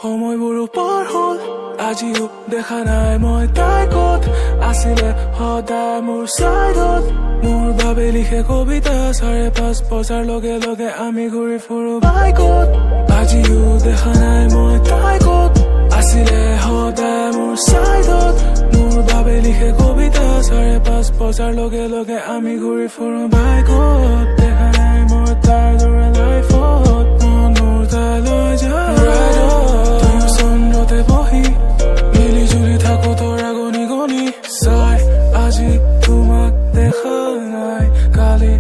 সময়বোৰো পাৰ হ'ল আজিও দেখা নাই মই তাই ক'ত আছিলে সদায় মোৰ চাইডত মোৰ বাবে লিখে কবিতা 5:30 বজাৰ লগে লগে আমি ঘূৰি ফুৰো বাইকত আজিও দেখা নাই মই তাই ক'ত আছিলে সদায় মোৰ চাইডত মোৰ বাবে লিখে কবিতা 5:30 বজাৰ লগে লগে আমি ঘূৰি ফুৰো বাইকত দেখা নাই মই তাইৰ দৰে লাইফত মন মোৰ তাইলৈ যায় ৰাইডত চন্দ্ৰতে বহি মিলি জুলি থাকো তৰা গনি গনি চাই আজি তোমাক দেখা নাই কালি